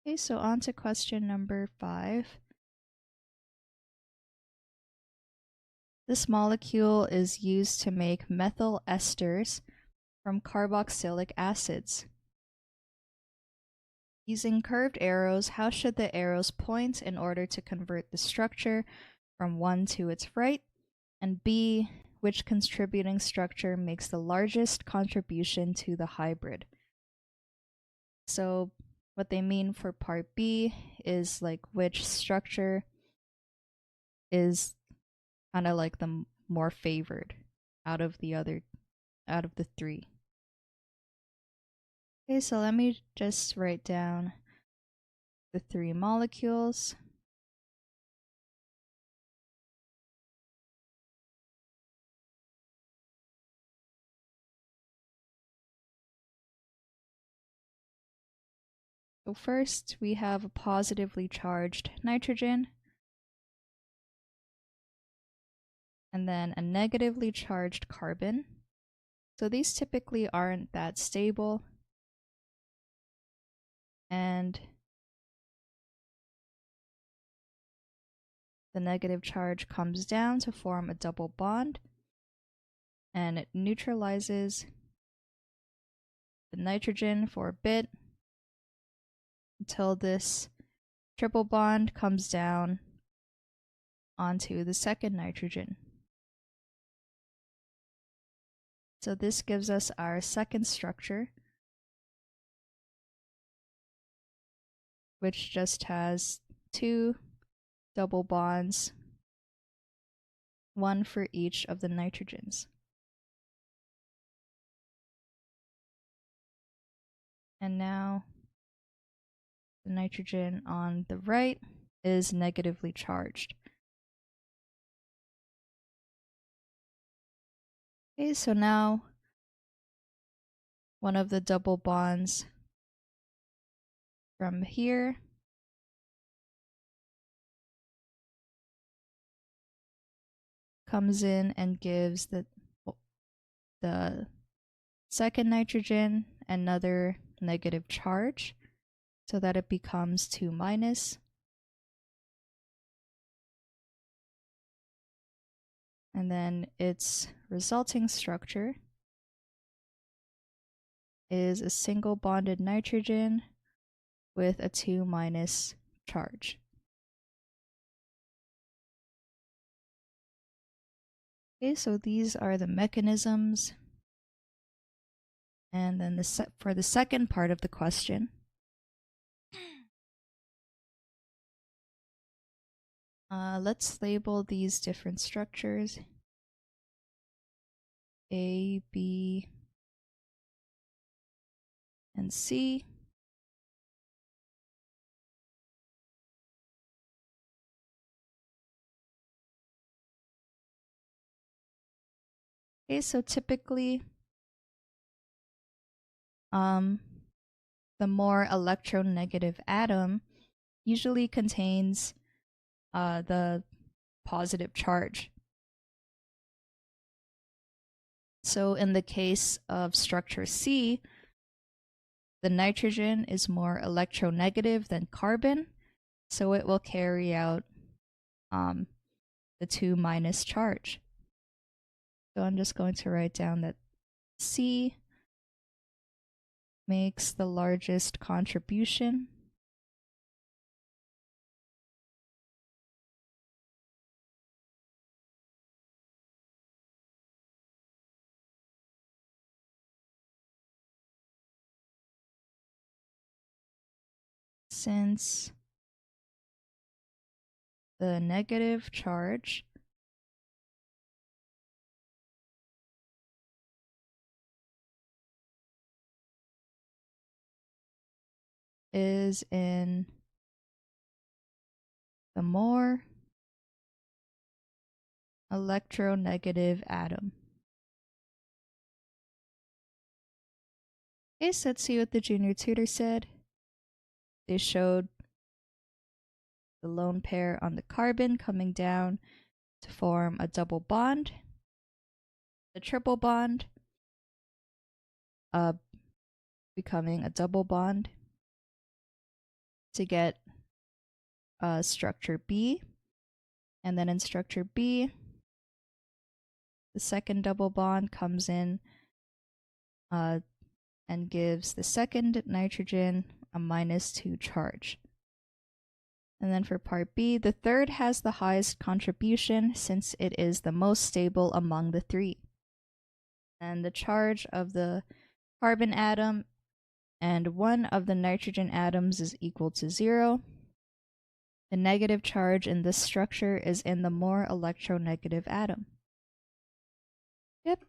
Okay, so on to question number 5. This molecule is used to make methyl esters from carboxylic acids. Using curved arrows, how should the arrows point in order to convert the structure from 1 to its right? And B, which contributing structure makes the largest contribution to the hybrid? So what they mean for part B is like which structure is kind of like the more favored out of the 3. Okay, so let me just write down the 3 molecules. So first we have a positively charged nitrogen, and then a negatively charged carbon. So these typically aren't that stable, and the negative charge comes down to form a double bond, and it neutralizes the nitrogen for a bit until this triple bond comes down onto the second nitrogen. So this gives us our second structure, which just has 2 double bonds, 1 for each of the nitrogens. And now the nitrogen on the right is negatively charged. Okay, so now one of the double bonds from here comes in and gives the second nitrogen another negative charge so that it becomes 2-. And then its resulting structure is a single bonded nitrogen with a 2- charge. Okay, so these are the mechanisms. And then for the second part of the question, let's label these different structures A, B, and C. Okay, so typically, the more electronegative atom usually contains the positive charge. So in the case of structure C, the nitrogen is more electronegative than carbon, so it will carry out the 2- charge. So I'm just going to write down that C makes the largest contribution. Since the negative charge is in the more electronegative atom. Okay, so let's see what the junior tutor said. They showed the lone pair on the carbon coming down to form a double bond, the triple bond becoming a double bond, to get structure B. And then in structure B, the second double bond comes in and gives the second nitrogen a -2 charge. And then for part B, the third has the highest contribution since it is the most stable among the three. And the charge of the carbon atom and one of the nitrogen atoms is equal to 0. The negative charge in this structure is in the more electronegative atom. Yep.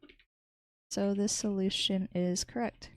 So this solution is correct.